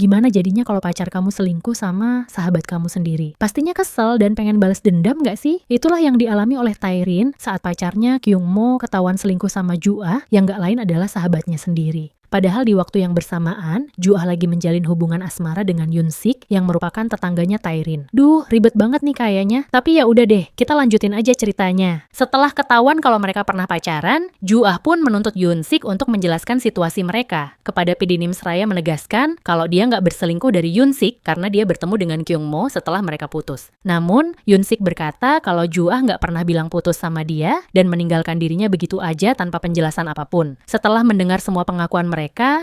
gimana jadinya kalau pacar kamu selingkuh sama sahabat kamu sendiri? Pastinya kesel dan pengen balas dendam gak sih? Itulah yang dialami oleh Taerin saat pacarnya Kyungmo ketahuan selingkuh sama Ju-ah yang gak lain adalah sahabatnya sendiri. Padahal di waktu yang bersamaan, Ju-ah lagi menjalin hubungan asmara dengan Yoon-sik yang merupakan tetangganya Taerin. Duh, ribet banget nih kayaknya. Tapi ya udah deh, kita lanjutin aja ceritanya. Setelah ketahuan kalau mereka pernah pacaran, Ju-ah pun menuntut Yoon-sik untuk menjelaskan situasi mereka. Kepada Pidinim Seraya menegaskan kalau dia nggak berselingkuh dari Yoon-sik karena dia bertemu dengan Kyungmo setelah mereka putus. Namun, Yoon-sik berkata kalau Ju-ah nggak pernah bilang putus sama dia dan meninggalkan dirinya begitu aja tanpa penjelasan apapun. Setelah mendengar semua pengakuan mereka,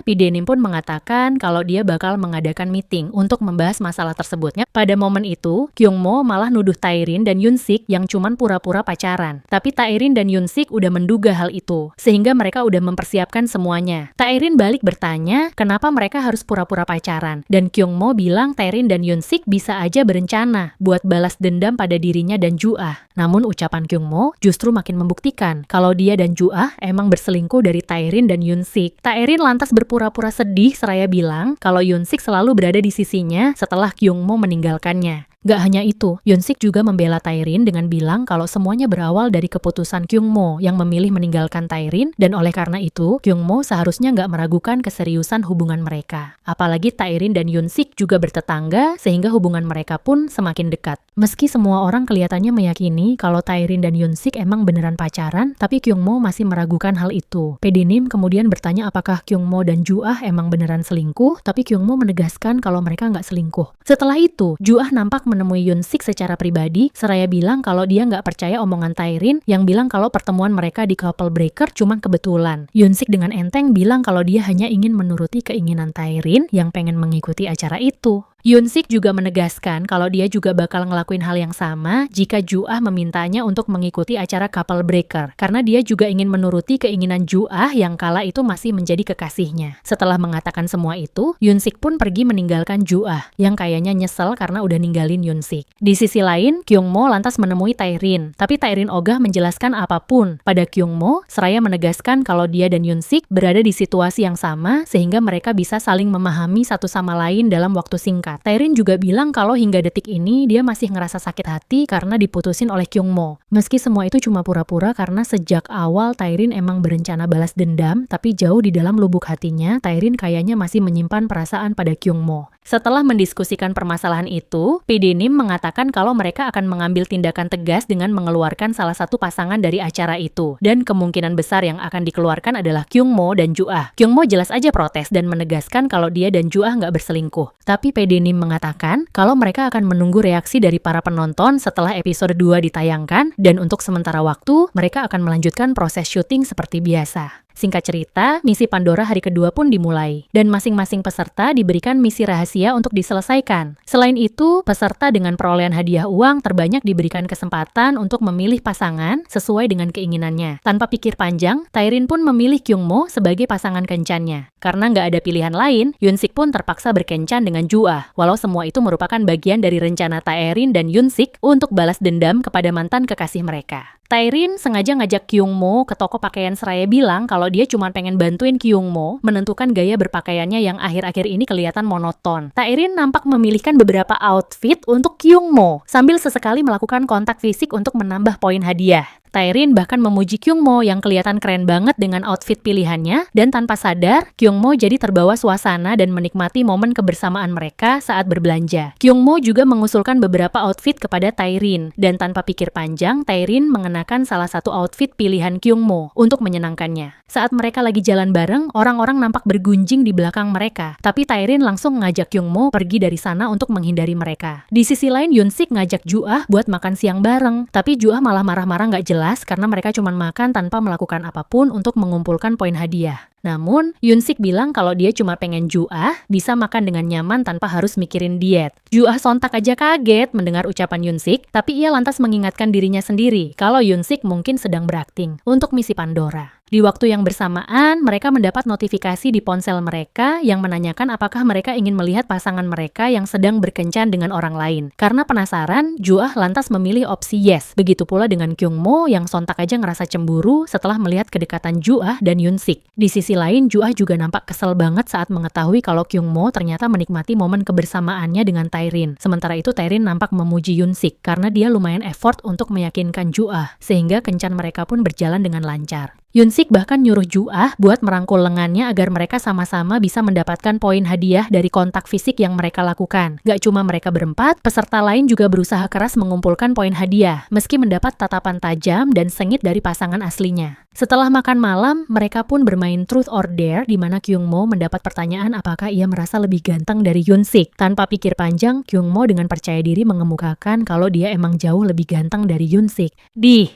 Pidenim pun mengatakan kalau dia bakal mengadakan meeting untuk membahas masalah tersebutnya. Pada momen itu, Kyungmo malah nuduh Taerin dan Yoon-sik yang cuman pura-pura pacaran. Tapi Taerin dan Yoon-sik udah menduga hal itu, sehingga mereka udah mempersiapkan semuanya. Taerin balik bertanya, kenapa mereka harus pura-pura pacaran? Dan Kyungmo bilang Taerin dan Yoon-sik bisa aja berencana buat balas dendam pada dirinya dan Ju-ah. Namun ucapan Kyungmo justru makin membuktikan kalau dia dan Ju-ah emang berselingkuh dari Taerin dan Yoon-sik. Taerin lantas berpura-pura sedih seraya bilang kalau Yoon-sik selalu berada di sisinya setelah Kyungmo meninggalkannya. Gak hanya itu, Yoon-sik juga membela Taerin dengan bilang kalau semuanya berawal dari keputusan Kyungmo yang memilih meninggalkan Taerin, dan oleh karena itu, Kyungmo seharusnya gak meragukan keseriusan hubungan mereka. Apalagi Taerin dan Yoon-sik juga bertetangga, sehingga hubungan mereka pun semakin dekat. Meski semua orang kelihatannya meyakini kalau Taerin dan Yoon-sik emang beneran pacaran, tapi Kyungmo masih meragukan hal itu. Pidinim kemudian bertanya apakah Kyungmo dan Ju-ah emang beneran selingkuh, tapi Kyungmo menegaskan kalau mereka nggak selingkuh. Setelah itu, Ju-ah nampak menemui Yoon-sik secara pribadi, seraya bilang kalau dia nggak percaya omongan Taerin yang bilang kalau pertemuan mereka di couple breaker cuman kebetulan. Yoon-sik dengan enteng bilang kalau dia hanya ingin menuruti keinginan Taerin yang pengen mengikuti acara itu. Yoon-sik juga menegaskan kalau dia juga bakal ngelakuin hal yang sama jika Ju-ah memintanya untuk mengikuti acara couple breaker, karena dia juga ingin menuruti keinginan Ju-ah yang kala itu masih menjadi kekasihnya. Setelah mengatakan semua itu, Yoon-sik pun pergi meninggalkan Ju-ah, yang kayaknya nyesel karena udah ninggalin Yoon-sik. Di sisi lain, Kyungmo lantas menemui Taerin, tapi Taerin ogah menjelaskan apapun. Pada Kyungmo, seraya menegaskan kalau dia dan Yoon-sik berada di situasi yang sama sehingga mereka bisa saling memahami satu sama lain dalam waktu singkat. Taerin juga bilang kalau hingga detik ini dia masih ngerasa sakit hati karena diputusin oleh Kyungmo. Meski semua itu cuma pura-pura karena sejak awal Taerin emang berencana balas dendam, tapi jauh di dalam lubuk hatinya, Taerin kayaknya masih menyimpan perasaan pada Kyungmo. Setelah mendiskusikan permasalahan itu, Pidinim mengatakan kalau mereka akan mengambil tindakan tegas dengan mengeluarkan salah satu pasangan dari acara itu. Dan kemungkinan besar yang akan dikeluarkan adalah Kyungmo dan Ju-ah. Kyungmo jelas aja protes dan menegaskan kalau dia dan Ju-ah nggak berselingkuh. Tapi Pidinim mengatakan kalau mereka akan menunggu reaksi dari para penonton setelah episode 2 ditayangkan, dan untuk sementara waktu, mereka akan melanjutkan proses syuting seperti biasa. Singkat cerita, misi Pandora hari kedua pun dimulai, dan masing-masing peserta diberikan misi rahasia untuk diselesaikan. Selain itu, peserta dengan perolehan hadiah uang terbanyak diberikan kesempatan untuk memilih pasangan sesuai dengan keinginannya. Tanpa pikir panjang, Taerin pun memilih Kyungmo sebagai pasangan kencannya. Karena nggak ada pilihan lain, Yoon-sik pun terpaksa berkencan dengan Ju-ah, walau semua itu merupakan bagian dari rencana Taerin dan Yoon-sik untuk balas dendam kepada mantan kekasih mereka. Taerin sengaja ngajak Kyungmo ke toko pakaian seraya bilang kalau dia cuma pengen bantuin Kyungmo menentukan gaya berpakaiannya yang akhir-akhir ini kelihatan monoton. Taerin nampak memilihkan beberapa outfit untuk Kyungmo, sambil sesekali melakukan kontak fisik untuk menambah poin hadiah. Taerin bahkan memuji Kyungmo yang kelihatan keren banget dengan outfit pilihannya, dan tanpa sadar, Kyungmo jadi terbawa suasana dan menikmati momen kebersamaan mereka saat berbelanja. Kyungmo juga mengusulkan beberapa outfit kepada Taerin, dan tanpa pikir panjang, Taerin mengenakan salah satu outfit pilihan Kyungmo untuk menyenangkannya. Saat mereka lagi jalan bareng, orang-orang nampak bergunjing di belakang mereka, tapi Taerin langsung ngajak Kyungmo pergi dari sana untuk menghindari mereka. Di sisi lain, Yoon-sik ngajak Ju-ah buat makan siang bareng, tapi Ju-ah malah marah-marah nggak jelas karena mereka cuma makan tanpa melakukan apapun untuk mengumpulkan poin hadiah. Namun, Yoon-sik bilang kalau dia cuma pengen Ju-ah bisa makan dengan nyaman tanpa harus mikirin diet. Ju-ah sontak aja kaget mendengar ucapan Yoon-sik, tapi ia lantas mengingatkan dirinya sendiri kalau Yoon-sik mungkin sedang berakting untuk misi Pandora. Di waktu yang bersamaan, mereka mendapat notifikasi di ponsel mereka yang menanyakan apakah mereka ingin melihat pasangan mereka yang sedang berkencan dengan orang lain. Karena penasaran, Ju-ah lantas memilih opsi yes. Begitu pula dengan Kyung-mo yang sontak aja ngerasa cemburu setelah melihat kedekatan Ju-ah dan Yoon-sik. Di sisi lain, Ju-ah juga nampak kesel banget saat mengetahui kalau Kyung-mo ternyata menikmati momen kebersamaannya dengan Taerin. Sementara itu Taerin nampak memuji Yoon-sik karena dia lumayan effort untuk meyakinkan Ju-ah, sehingga kencan mereka pun berjalan dengan lancar. Yoon-sik bahkan nyuruh Ju-ah buat merangkul lengannya agar mereka sama-sama bisa mendapatkan poin hadiah dari kontak fisik yang mereka lakukan. Gak cuma mereka berempat, peserta lain juga berusaha keras mengumpulkan poin hadiah, meski mendapat tatapan tajam dan sengit dari pasangan aslinya. Setelah makan malam, mereka pun bermain Truth or Dare di mana Kyung-mo mendapat pertanyaan apakah ia merasa lebih ganteng dari Yoon-sik. Tanpa pikir panjang, Kyung-mo dengan percaya diri mengemukakan kalau dia emang jauh lebih ganteng dari Yoon-sik.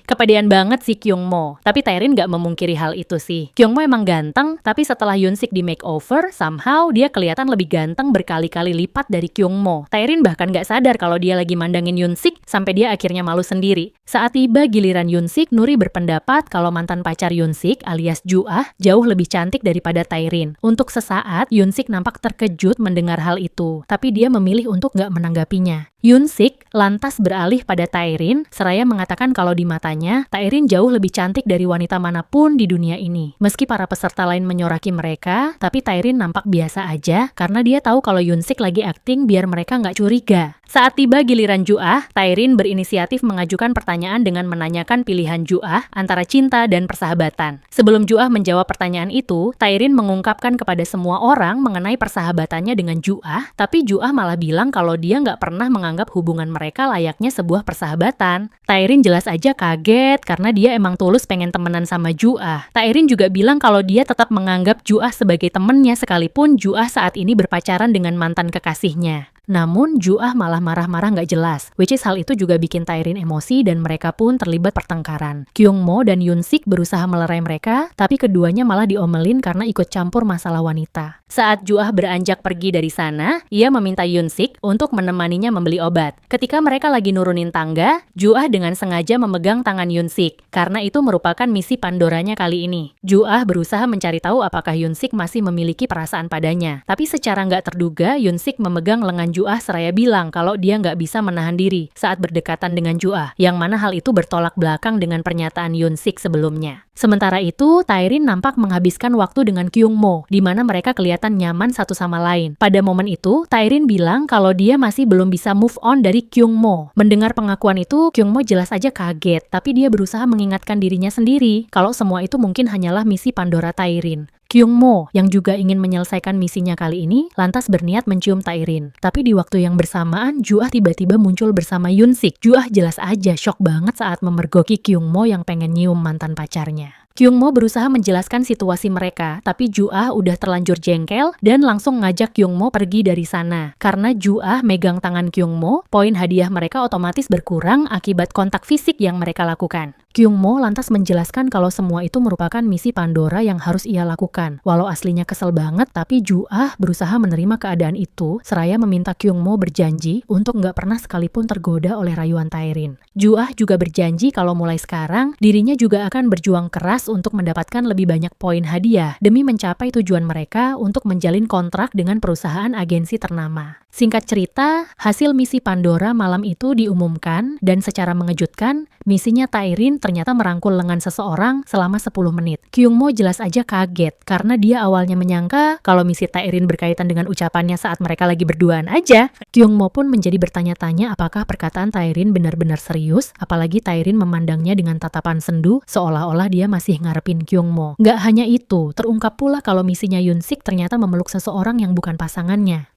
Kepedean banget si Kyung-mo. Tapi Taerin gak memungkiri hal itu sih. Kyung-mo emang ganteng, tapi setelah Yoon-sik di makeover, somehow dia kelihatan lebih ganteng berkali-kali lipat dari Kyung-mo. Taerin bahkan gak sadar kalau dia lagi mandangin Yoon-sik sampai dia akhirnya malu sendiri. Saat tiba giliran Yoon-sik, Nuri berpendapat kalau mantan pacar Yoon-sik alias Ju-ah jauh lebih cantik daripada Taerin. Untuk sesaat, Yoon-sik nampak terkejut mendengar hal itu, tapi dia memilih untuk nggak menanggapinya. Yoon-sik lantas beralih pada Taerin, seraya mengatakan kalau di matanya, Taerin jauh lebih cantik dari wanita manapun di dunia ini. Meski para peserta lain menyoraki mereka, tapi Taerin nampak biasa aja karena dia tahu kalau Yoon-sik lagi akting biar mereka nggak curiga. Saat tiba giliran Ju-ah, Taerin berinisiatif mengajukan pertanyaan dengan menanyakan pilihan Ju-ah antara cinta dan persahabatan. Sebelum Ju-ah menjawab pertanyaan itu, Taerin mengungkapkan kepada semua orang mengenai persahabatannya dengan Ju-ah, tapi Ju-ah malah bilang kalau dia nggak pernah menganggap hubungan mereka layaknya sebuah persahabatan. Taerin jelas aja kaget karena dia emang tulus pengen temenan sama Ju-ah. Taerin juga bilang kalau dia tetap menganggap Ju-ah sebagai temennya sekalipun Ju-ah saat ini berpacaran dengan mantan kekasihnya. Namun Ju-ah malah marah-marah nggak jelas, which is hal itu juga bikin Taerin emosi dan mereka pun terlibat pertengkaran. Kyung-mo dan Yoon-sik berusaha melerai mereka, tapi keduanya malah diomelin karena ikut campur masalah wanita. Saat Ju-ah beranjak pergi dari sana, ia meminta Yoon-sik untuk menemaninya membeli obat. Ketika mereka lagi nurunin tangga, Ju-ah dengan sengaja memegang tangan Yoon-sik, karena itu merupakan misi Pandoranya kali ini. Ju-ah berusaha mencari tahu apakah Yoon-sik masih memiliki perasaan padanya, tapi secara nggak terduga Yoon-sik memegang lengan Ju-ah seraya bilang kalau dia nggak bisa menahan diri saat berdekatan dengan Ju-ah, yang mana hal itu bertolak belakang dengan pernyataan Yoon-sik sebelumnya. Sementara itu, Taerin nampak menghabiskan waktu dengan Kyung-mo, di mana mereka kelihatan nyaman satu sama lain. Pada momen itu, Taerin bilang kalau dia masih belum bisa move on dari Kyung-mo. Mendengar pengakuan itu, Kyung-mo jelas aja kaget, tapi dia berusaha mengingatkan dirinya sendiri kalau semua itu mungkin hanyalah misi Pandora Taerin. Kyung-mo, yang juga ingin menyelesaikan misinya kali ini, lantas berniat mencium Taerin. Tapi di waktu yang bersamaan, Ju-ah tiba-tiba muncul bersama Yoon-sik. Ju-ah jelas aja shock banget saat memergoki Kyung-mo yang pengen nyium mantan pacarnya. Kyung-mo berusaha menjelaskan situasi mereka, tapi Ju-ah udah terlanjur jengkel dan langsung ngajak Kyung-mo pergi dari sana. Karena Ju-ah megang tangan Kyung-mo, poin hadiah mereka otomatis berkurang akibat kontak fisik yang mereka lakukan. Kyung-mo lantas menjelaskan kalau semua itu merupakan misi Pandora yang harus ia lakukan. Walau aslinya kesel banget, tapi Ju-ah berusaha menerima keadaan itu, seraya meminta Kyung-mo berjanji untuk nggak pernah sekalipun tergoda oleh rayuan Taerin. Ju-ah juga berjanji kalau mulai sekarang, dirinya juga akan berjuang keras untuk mendapatkan lebih banyak poin hadiah demi mencapai tujuan mereka untuk menjalin kontrak dengan perusahaan agensi ternama. Singkat cerita, hasil misi Pandora malam itu diumumkan dan secara mengejutkan, misinya Taerin ternyata merangkul lengan seseorang selama 10 menit. Kyung-mo jelas aja kaget karena dia awalnya menyangka kalau misi Taerin berkaitan dengan ucapannya saat mereka lagi berduaan aja. Kyung-mo pun menjadi bertanya-tanya apakah perkataan Taerin benar-benar serius, apalagi Taerin memandangnya dengan tatapan sendu seolah-olah dia masih ngarepin Kyung-mo. Nggak hanya itu, terungkap pula kalau misinya Yoon-sik ternyata memeluk seseorang yang bukan pasangannya.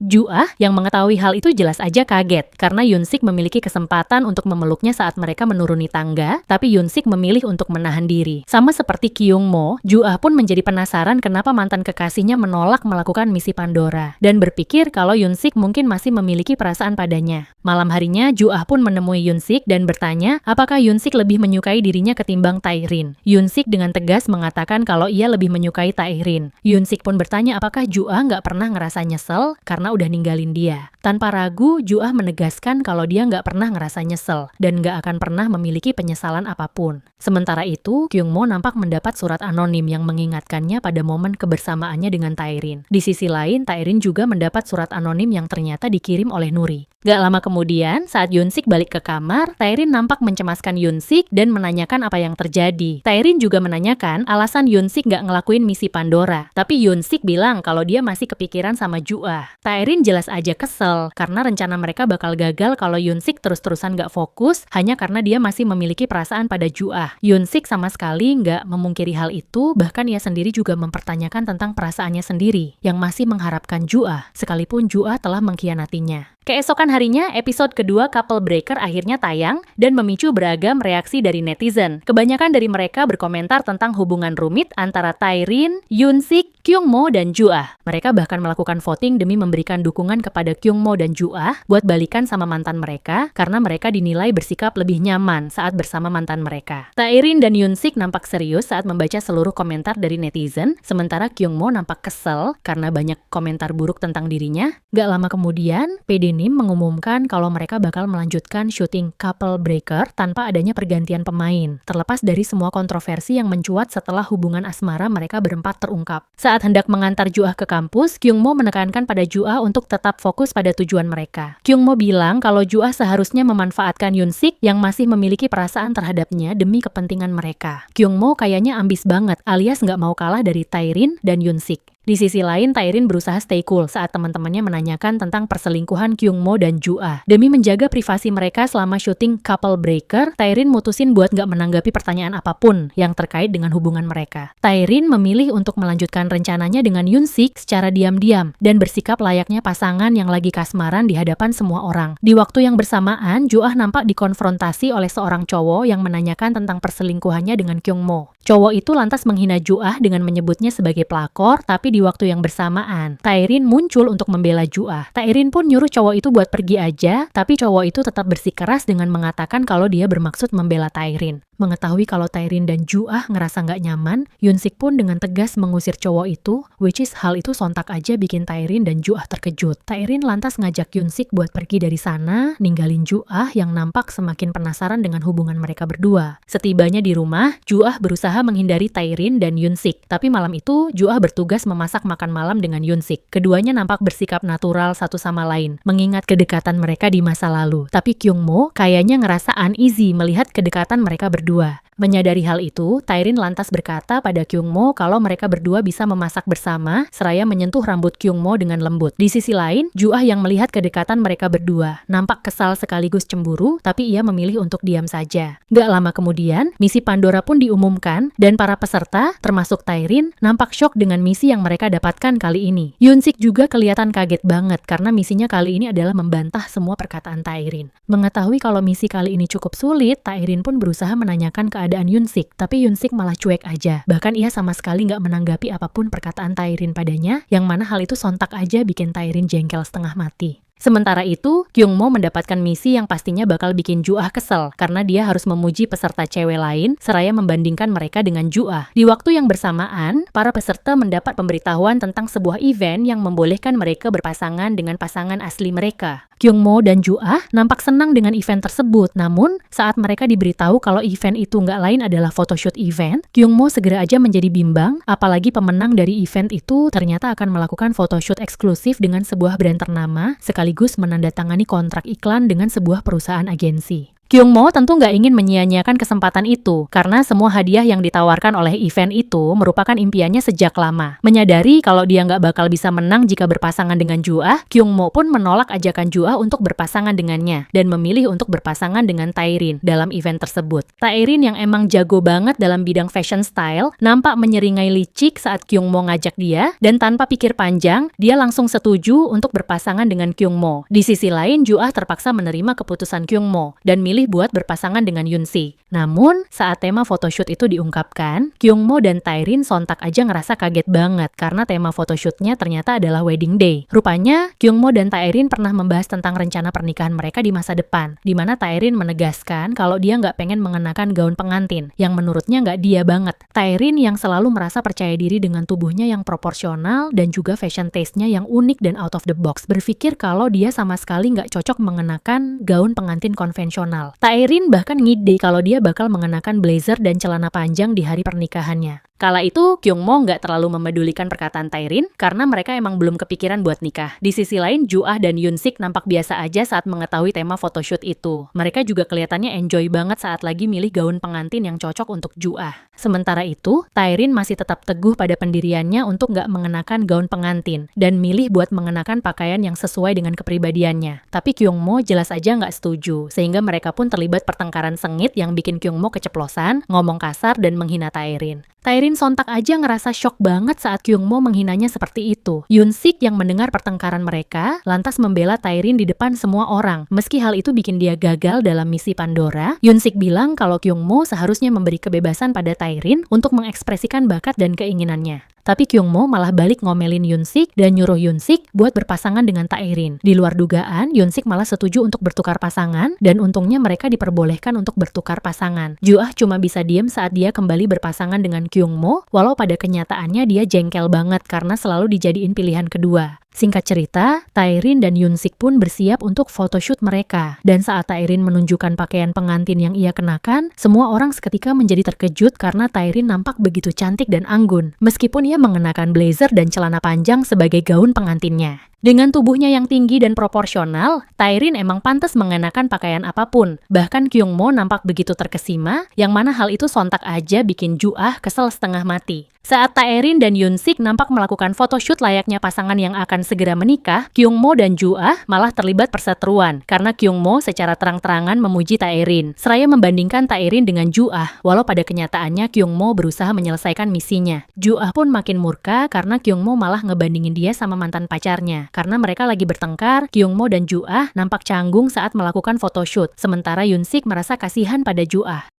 Ju-ah yang mengetahui hal itu jelas aja kaget karena Yoon-sik memiliki kesempatan untuk memeluknya saat mereka menuruni tangga, tapi Yoon-sik memilih untuk menahan diri. Sama seperti Kyung-mo, Ju-ah pun menjadi penasaran kenapa mantan kekasihnya menolak melakukan misi Pandora dan berpikir kalau Yoon-sik mungkin masih memiliki perasaan padanya. Malam harinya, Ju-ah pun menemui Yoon-sik dan bertanya apakah Yoon-sik lebih menyukai dirinya ketimbang Taerin. Yoon-sik dengan tegas mengatakan kalau ia lebih menyukai Taerin. Yoon-sik pun bertanya apakah Ju-ah nggak pernah ngerasa nyesel karena karena udah ninggalin dia. Tanpa ragu, Juah menegaskan kalau dia nggak pernah ngerasa nyesel dan nggak akan pernah memiliki penyesalan apapun. Sementara itu, Kyungmo nampak mendapat surat anonim yang mengingatkannya pada momen kebersamaannya dengan Taerin. Di sisi lain, Taerin juga mendapat surat anonim yang ternyata dikirim oleh Nuri. Gak lama kemudian, saat Yunsik balik ke kamar, Taerin nampak mencemaskan Yunsik dan menanyakan apa yang terjadi. Taerin juga menanyakan alasan Yunsik gak ngelakuin misi Pandora. Tapi Yunsik bilang kalau dia masih kepikiran sama Juah. Taerin jelas aja kesel, karena rencana mereka bakal gagal kalau Yunsik terus-terusan gak fokus, hanya karena dia masih memiliki perasaan pada Juah. Yunsik sama sekali gak memungkiri hal itu, bahkan ia sendiri juga mempertanyakan tentang perasaannya sendiri, yang masih mengharapkan Juah, sekalipun Juah telah mengkhianatinya. Keesokan harinya, episode kedua Couple Breaker akhirnya tayang dan memicu beragam reaksi dari netizen. Kebanyakan dari mereka berkomentar tentang hubungan rumit antara Taerin, Yunsik, Kyungmo, dan Juah. Mereka bahkan melakukan voting demi memberikan dukungan kepada Kyungmo dan Juah buat balikan sama mantan mereka karena mereka dinilai bersikap lebih nyaman saat bersama mantan mereka. Taerin dan Yunsik nampak serius saat membaca seluruh komentar dari netizen, sementara Kyungmo nampak kesel karena banyak komentar buruk tentang dirinya. Gak lama kemudian, PDNIM mengumumkan kalau mereka bakal melanjutkan syuting Couple Breaker tanpa adanya pergantian pemain, terlepas dari semua kontroversi yang mencuat setelah hubungan asmara mereka berempat terungkap. Saat hendak mengantar Juah ke kampus, Kyungmo menekankan pada Juah untuk tetap fokus pada tujuan mereka. Kyungmo bilang kalau Juah seharusnya memanfaatkan Yunsik yang masih memiliki perasaan terhadapnya demi kepentingan mereka. Kyungmo kayaknya ambis banget, alias nggak mau kalah dari Taerin dan Yunsik. Di sisi lain, Taerin berusaha stay cool saat teman-temannya menanyakan tentang perselingkuhan Kyungmo dan Juah. Demi menjaga privasi mereka selama syuting Couple Breaker, Taerin mutusin buat nggak menanggapi pertanyaan apapun yang terkait dengan hubungan mereka. Taerin memilih untuk melanjutkan rencananya dengan Yunsik secara diam-diam dan bersikap layaknya pasangan yang lagi kasmaran di hadapan semua orang. Di waktu yang bersamaan, Juah nampak dikonfrontasi oleh seorang cowok yang menanyakan tentang perselingkuhannya dengan Kyungmo. Cowok itu lantas menghina Juah dengan menyebutnya sebagai pelakor, tapi di waktu yang bersamaan, Taerin muncul untuk membela Juah. Taerin pun nyuruh cowok itu buat pergi aja, tapi cowok itu tetap bersikeras dengan mengatakan kalau dia bermaksud membela Taerin. Mengetahui kalau Taerin dan Juah ngerasa nggak nyaman, Yunsik pun dengan tegas mengusir cowok itu, which is hal itu sontak aja bikin Taerin dan Juah terkejut. Taerin lantas ngajak Yunsik buat pergi dari sana, ninggalin Juah yang nampak semakin penasaran dengan hubungan mereka berdua. Setibanya di rumah, Juah berusaha menghindari Taerin dan Yunsik, tapi malam itu Juah bertugas memasak makan malam dengan Yunsik. Keduanya nampak bersikap natural satu sama lain, mengingat kedekatan mereka di masa lalu. Tapi Kyungmo kayaknya ngerasa uneasy melihat kedekatan mereka berdua. Menyadari hal itu, Taerin lantas berkata pada Kyungmo kalau mereka berdua bisa memasak bersama, seraya menyentuh rambut Kyungmo dengan lembut. Di sisi lain, Juah yang melihat kedekatan mereka berdua nampak kesal sekaligus cemburu, tapi ia memilih untuk diam saja. Gak lama kemudian, misi Pandora pun diumumkan, dan para peserta, termasuk Taerin, nampak syok dengan misi yang mereka dapatkan kali ini. Yunsik juga kelihatan kaget banget karena misinya kali ini adalah membantah semua perkataan Taerin. Mengetahui kalau misi kali ini cukup sulit, Taerin pun berusaha menanyakan keadaan Yunsik, tapi Yunsik malah cuek aja. Bahkan ia sama sekali nggak menanggapi apapun perkataan Taerin padanya, yang mana hal itu sontak aja bikin Taerin jengkel setengah mati. Sementara itu, Kyungmo mendapatkan misi yang pastinya bakal bikin Juah kesel karena dia harus memuji peserta cewek lain seraya membandingkan mereka dengan Juah. Di waktu yang bersamaan, para peserta mendapat pemberitahuan tentang sebuah event yang membolehkan mereka berpasangan dengan pasangan asli mereka. Kyungmo dan Juah nampak senang dengan event tersebut, namun saat mereka diberitahu kalau event itu nggak lain adalah photoshoot event, Kyungmo segera aja menjadi bimbang, apalagi pemenang dari event itu ternyata akan melakukan photoshoot eksklusif dengan sebuah brand ternama, sekaligus menandatangani kontrak iklan dengan sebuah perusahaan agensi. Kyungmo tentu nggak ingin menyia-nyiakan kesempatan itu, karena semua hadiah yang ditawarkan oleh event itu merupakan impiannya sejak lama. Menyadari kalau dia nggak bakal bisa menang jika berpasangan dengan Juah, Kyungmo pun menolak ajakan Juah untuk berpasangan dengannya, dan memilih untuk berpasangan dengan Taerin dalam event tersebut. Taerin yang emang jago banget dalam bidang fashion style, nampak menyeringai licik saat Kyungmo ngajak dia, dan tanpa pikir panjang, dia langsung setuju untuk berpasangan dengan Kyungmo. Di sisi lain, Juah terpaksa menerima keputusan Kyungmo, dan milih memilih buat berpasangan dengan Yoon-sik. Namun, saat tema photoshoot itu diungkapkan, Kyungmo dan Taerin sontak aja ngerasa kaget banget karena tema photoshootnya ternyata adalah wedding day. Rupanya, Kyungmo dan Taerin pernah membahas tentang rencana pernikahan mereka di masa depan, di mana Taerin menegaskan kalau dia nggak pengen mengenakan gaun pengantin, yang menurutnya nggak dia banget. Taerin yang selalu merasa percaya diri dengan tubuhnya yang proporsional dan juga fashion taste-nya yang unik dan out of the box, berpikir kalau dia sama sekali nggak cocok mengenakan gaun pengantin konvensional. Taerin bahkan ngide kalau dia bakal mengenakan blazer dan celana panjang di hari pernikahannya. Kala itu, Kyungmo nggak terlalu memedulikan perkataan Taerin karena mereka emang belum kepikiran buat nikah. Di sisi lain, Ju-ah dan Yoon-sik nampak biasa aja saat mengetahui tema photoshoot itu. Mereka juga kelihatannya enjoy banget saat lagi milih gaun pengantin yang cocok untuk Ju-ah. Sementara itu, Taerin masih tetap teguh pada pendiriannya untuk nggak mengenakan gaun pengantin dan milih buat mengenakan pakaian yang sesuai dengan kepribadiannya. Tapi Kyungmo jelas aja nggak setuju, sehingga mereka pun terlibat pertengkaran sengit yang bikin Kyungmo keceplosan, ngomong kasar dan menghina Taerin. Taerin sontak aja ngerasa shock banget saat Kyungmo menghinanya seperti itu. Yoon-sik yang mendengar pertengkaran mereka, lantas membela Taerin di depan semua orang. Meski hal itu bikin dia gagal dalam misi Pandora, Yoon-sik bilang kalau Kyungmo seharusnya memberi kebebasan pada Taerin untuk mengekspresikan bakat dan keinginannya. Tapi Kyungmo malah balik ngomelin Yoon-sik dan nyuruh Yoon-sik buat berpasangan dengan Taerin. Di luar dugaan, Yoon-sik malah setuju untuk bertukar pasangan dan untungnya mereka diperbolehkan untuk bertukar pasangan. Ju-ah cuma bisa diem saat dia kembali berpasangan dengan Kyungmo, walau pada kenyataannya dia jengkel banget karena selalu dijadiin pilihan kedua. Singkat cerita, Taerin dan Yoon-sik pun bersiap untuk photoshoot mereka. Dan saat Taerin menunjukkan pakaian pengantin yang ia kenakan, semua orang seketika menjadi terkejut karena Taerin nampak begitu cantik dan anggun, meskipun ia mengenakan blazer dan celana panjang sebagai gaun pengantinnya. Dengan tubuhnya yang tinggi dan proporsional, Taerin emang pantas mengenakan pakaian apapun. Bahkan Kyungmo nampak begitu terkesima, yang mana hal itu sontak aja bikin Ju-ah kesel setengah mati. Saat Taerin dan Yoon-sik nampak melakukan photoshoot layaknya pasangan yang akan segera menikah, Kyungmo dan Ju-ah malah terlibat perseteruan karena Kyungmo secara terang-terangan memuji Taerin, seraya membandingkan Taerin dengan Ju-ah, walau pada kenyataannya Kyungmo berusaha menyelesaikan misinya. Ju-ah pun makin murka karena Kyungmo malah ngebandingin dia sama mantan pacarnya. Karena mereka lagi bertengkar, Kyungmo dan Ju-ah nampak canggung saat melakukan photoshoot, sementara Yoon-sik merasa kasihan pada Ju-ah.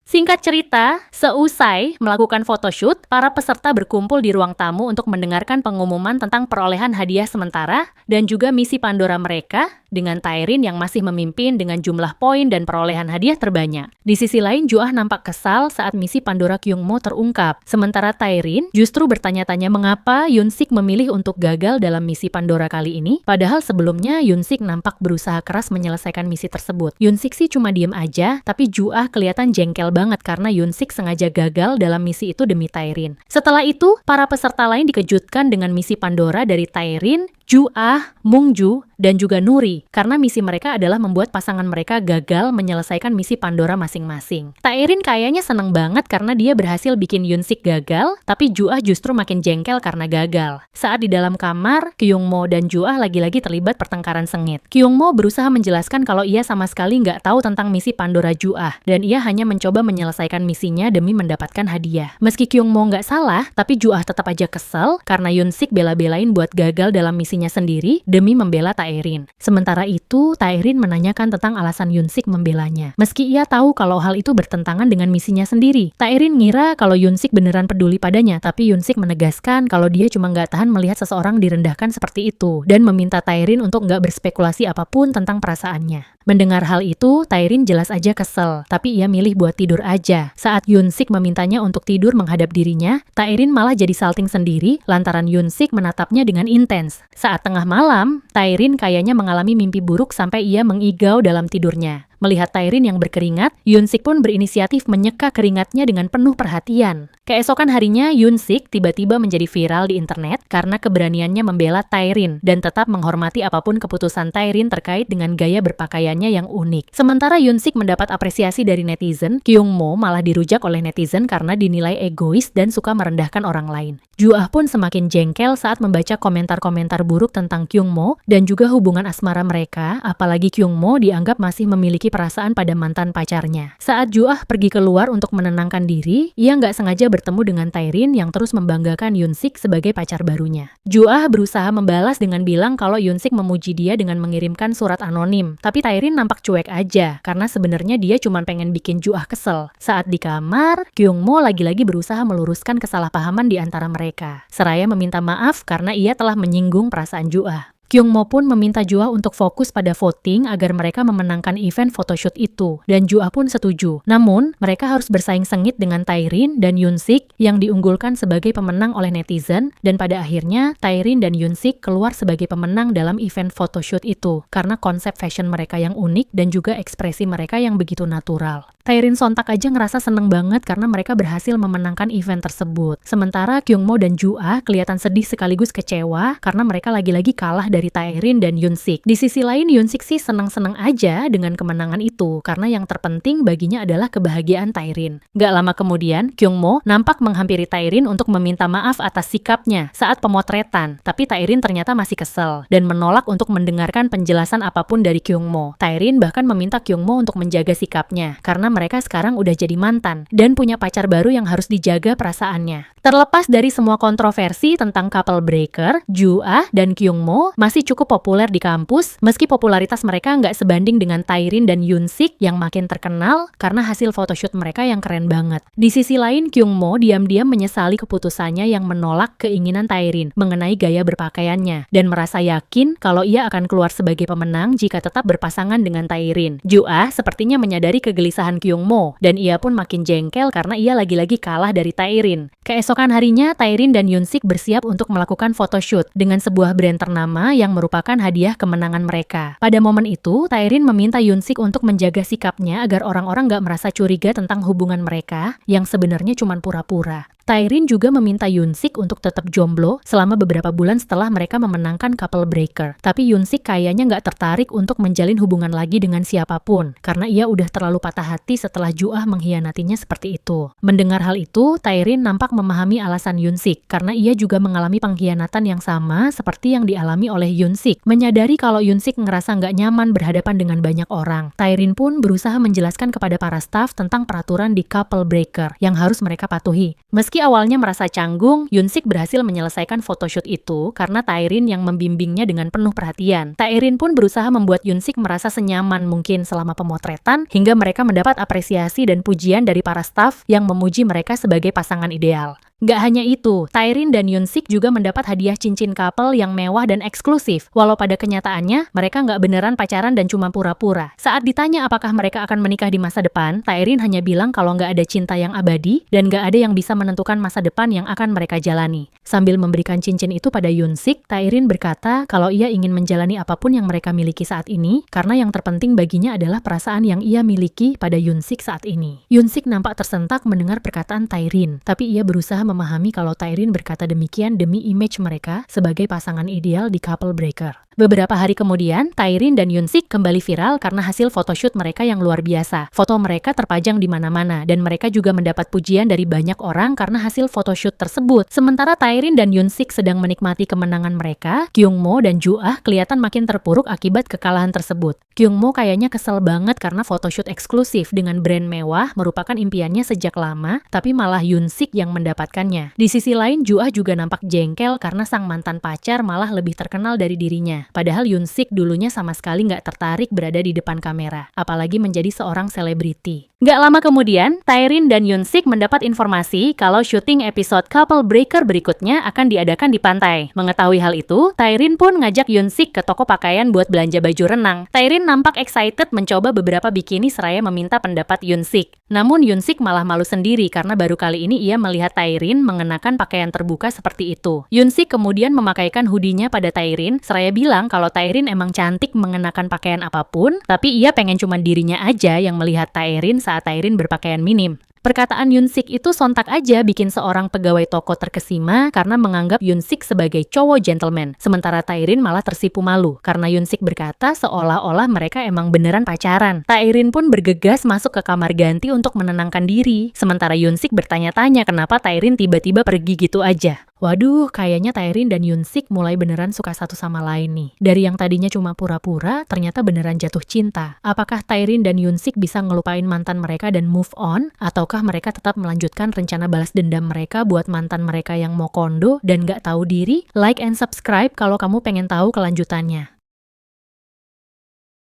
Singkat cerita, seusai melakukan photoshoot, para peserta berkumpul di ruang tamu untuk mendengarkan pengumuman tentang perolehan hadiah sementara dan juga misi Pandora mereka, dengan Taerin yang masih memimpin dengan jumlah poin dan perolehan hadiah terbanyak. Di sisi lain, Ju-ah nampak kesal saat misi Pandora Kyungmo terungkap. Sementara Taerin justru bertanya-tanya mengapa Yoon-sik memilih untuk gagal dalam misi Pandora kali ini, padahal sebelumnya Yoon-sik nampak berusaha keras menyelesaikan misi tersebut. Yoon-sik sih cuma diem aja, tapi Ju-ah kelihatan jengkel banget karena Yoon-sik sengaja gagal dalam misi itu demi Taerin. Setelah itu, para peserta lain dikejutkan dengan misi Pandora dari Taerin, Ju-ah, Mungju, dan juga Nuri, karena misi mereka adalah membuat pasangan mereka gagal menyelesaikan misi Pandora masing-masing. Taerin kayaknya seneng banget karena dia berhasil bikin Yoon-sik gagal, tapi Ju-ah justru makin jengkel karena gagal. Saat di dalam kamar, Kyungmo dan Ju-ah lagi-lagi terlibat pertengkaran sengit. Kyungmo berusaha menjelaskan kalau ia sama sekali nggak tahu tentang misi Pandora Ju-ah, dan ia hanya mencoba menyelesaikan misinya demi mendapatkan hadiah. Meski Kyungmo nggak salah, tapi Ju-ah tetap aja kesel karena Yoon-sik bela-belain buat gagal dalam misinya sendiri demi membela Taerin. Sementara itu, Taerin menanyakan tentang alasan Yoon-sik membelanya. Meski ia tahu kalau hal itu bertentangan dengan misinya sendiri, Taerin ngira kalau Yoon-sik beneran peduli padanya, tapi Yoon-sik menegaskan kalau dia cuma nggak tahan melihat seseorang direndahkan seperti itu, dan meminta Taerin untuk nggak berspekulasi apapun tentang perasaannya. Mendengar hal itu, Taerin jelas aja kesel, tapi ia milih buat tidur aja. Saat Yoon-sik memintanya untuk tidur menghadap dirinya, Taerin malah jadi salting sendiri lantaran Yoon-sik menatapnya dengan intens. Saat tengah malam, Taerin kayaknya mengalami mimpi buruk sampai ia mengigau dalam tidurnya. Melihat Taerin yang berkeringat, Yoon-sik pun berinisiatif menyeka keringatnya dengan penuh perhatian. Keesokan harinya, Yoon-sik tiba-tiba menjadi viral di internet karena keberaniannya membela Taerin dan tetap menghormati apapun keputusan Taerin terkait dengan gaya berpakaiannya yang unik. Sementara Yoon-sik mendapat apresiasi dari netizen, Kyungmo malah dirujak oleh netizen karena dinilai egois dan suka merendahkan orang lain. Ju-ah pun semakin jengkel saat membaca komentar-komentar buruk tentang Kyungmo dan juga hubungan asmara mereka, apalagi Kyungmo dianggap masih memiliki memiliki perasaan pada mantan pacarnya. Saat Juah pergi keluar untuk menenangkan diri, ia nggak sengaja bertemu dengan Taerin yang terus membanggakan Yunsik sebagai pacar barunya. Juah berusaha membalas dengan bilang kalau Yunsik memuji dia dengan mengirimkan surat anonim, tapi Taerin nampak cuek aja, karena sebenarnya dia cuma pengen bikin Juah kesel. Saat di kamar, Kyungmo lagi-lagi berusaha meluruskan kesalahpahaman di antara mereka, seraya meminta maaf karena ia telah menyinggung perasaan Juah. Kyungmo pun meminta Juah untuk fokus pada voting agar mereka memenangkan event photoshoot itu, dan Juah pun setuju. Namun, mereka harus bersaing sengit dengan Taerin dan Yunsik yang diunggulkan sebagai pemenang oleh netizen, dan pada akhirnya Taerin dan Yunsik keluar sebagai pemenang dalam event photoshoot itu, karena konsep fashion mereka yang unik dan juga ekspresi mereka yang begitu natural. Taerin sontak aja ngerasa seneng banget karena mereka berhasil memenangkan event tersebut. Sementara Kyungmo dan Juah kelihatan sedih sekaligus kecewa karena mereka lagi-lagi kalah dari Taerin dan Yunsik. Di sisi lain, Yunsik sih seneng-seneng aja dengan kemenangan itu karena yang terpenting baginya adalah kebahagiaan Taerin. Gak lama kemudian, Kyungmo nampak menghampiri Taerin untuk meminta maaf atas sikapnya saat pemotretan. Tapi Taerin ternyata masih kesel dan menolak untuk mendengarkan penjelasan apapun dari Kyungmo. Taerin bahkan meminta Kyungmo untuk menjaga sikapnya karena mereka sekarang udah jadi mantan dan punya pacar baru yang harus dijaga perasaannya. Terlepas dari semua kontroversi tentang couple breaker, Juah dan Kyungmo masih cukup populer di kampus meski popularitas mereka nggak sebanding dengan Taerin dan Yunsik yang makin terkenal karena hasil photoshoot mereka yang keren banget. Di sisi lain, Kyungmo diam-diam menyesali keputusannya yang menolak keinginan Taerin mengenai gaya berpakaiannya dan merasa yakin kalau ia akan keluar sebagai pemenang jika tetap berpasangan dengan Taerin. Juah sepertinya menyadari kegelisahan Kyungmo dan ia pun makin jengkel karena ia lagi-lagi kalah dari Taerin. Keesokan harinya, Taerin dan Yunsik bersiap untuk melakukan photoshoot dengan sebuah brand ternama yang merupakan hadiah kemenangan mereka. Pada momen itu, Taerin meminta Yunsik untuk menjaga sikapnya agar orang-orang gak merasa curiga tentang hubungan mereka yang sebenarnya cuma pura-pura. Taerin juga meminta Yunsik untuk tetap jomblo selama beberapa bulan setelah mereka memenangkan couple breaker. Tapi Yunsik kayaknya nggak tertarik untuk menjalin hubungan lagi dengan siapapun, karena ia udah terlalu patah hati setelah Juah mengkhianatinya seperti itu. Mendengar hal itu, Taerin nampak memahami alasan Yunsik, karena ia juga mengalami pengkhianatan yang sama seperti yang dialami oleh Yunsik. Menyadari kalau Yunsik ngerasa nggak nyaman berhadapan dengan banyak orang, Taerin pun berusaha menjelaskan kepada para staf tentang peraturan di couple breaker yang harus mereka patuhi. Meski awalnya merasa canggung, Yunsik berhasil menyelesaikan photoshoot itu karena Taerin yang membimbingnya dengan penuh perhatian. Taerin pun berusaha membuat Yunsik merasa senyaman mungkin selama pemotretan hingga mereka mendapat apresiasi dan pujian dari para staf yang memuji mereka sebagai pasangan ideal. Gak hanya itu, Taerin dan Yunsik juga mendapat hadiah cincin couple yang mewah dan eksklusif, walau pada kenyataannya mereka nggak beneran pacaran dan cuma pura-pura. Saat ditanya apakah mereka akan menikah di masa depan, Taerin hanya bilang kalau nggak ada cinta yang abadi dan nggak ada yang bisa menentukan masa depan yang akan mereka jalani. Sambil memberikan cincin itu pada Yunsik, Taerin berkata kalau ia ingin menjalani apapun yang mereka miliki saat ini, karena yang terpenting baginya adalah perasaan yang ia miliki pada Yunsik saat ini. Yunsik nampak tersentak mendengar perkataan Taerin, tapi ia berusaha memahami kalau Taerin berkata demikian demi image mereka sebagai pasangan ideal di couple breaker. Beberapa hari kemudian, Taerin dan Yunsik kembali viral karena hasil photoshoot mereka yang luar biasa. Foto mereka terpajang di mana-mana dan mereka juga mendapat pujian dari banyak orang karena hasil photoshoot tersebut. Sementara Taerin dan Yunsik sedang menikmati kemenangan mereka, Kyungmo dan Juah kelihatan makin terpuruk akibat kekalahan tersebut. Kyungmo kayaknya kesel banget karena photoshoot eksklusif dengan brand mewah merupakan impiannya sejak lama, tapi malah Yunsik yang mendapatkannya. Di sisi lain, Juah juga nampak jengkel karena sang mantan pacar malah lebih terkenal dari dirinya. Padahal Yunsik dulunya sama sekali nggak tertarik berada di depan kamera, apalagi menjadi seorang selebriti. Gak lama kemudian, Taerin dan Yunsik mendapat informasi kalau syuting episode couple breaker berikutnya akan diadakan di pantai. Mengetahui hal itu, Taerin pun ngajak Yunsik ke toko pakaian buat belanja baju renang. Taerin nampak excited mencoba beberapa bikini seraya meminta pendapat Yunsik. Namun Yunsik malah malu sendiri karena baru kali ini ia melihat Taerin mengenakan pakaian terbuka seperti itu. Yunsik kemudian memakaikan hoodie-nya pada Taerin, seraya bilang kalau Taerin emang cantik mengenakan pakaian apapun, tapi ia pengen cuma dirinya aja yang melihat Taerin saat Taerin berpakaian minim. Perkataan Yunsik itu sontak aja bikin seorang pegawai toko terkesima karena menganggap Yunsik sebagai cowok gentleman. Sementara Taerin malah tersipu malu karena Yunsik berkata seolah-olah mereka emang beneran pacaran. Taerin pun bergegas masuk ke kamar ganti untuk menenangkan diri. Sementara Yunsik bertanya-tanya kenapa Taerin tiba-tiba pergi gitu aja. Waduh, kayaknya Taerin dan Yunsik mulai beneran suka satu sama lain nih. Dari yang tadinya cuma pura-pura, ternyata beneran jatuh cinta. Apakah Taerin dan Yunsik bisa ngelupain mantan mereka dan move on? Ataukah mereka tetap melanjutkan rencana balas dendam mereka buat mantan mereka yang mau kondo dan gak tahu diri? Like and subscribe kalau kamu pengen tahu kelanjutannya.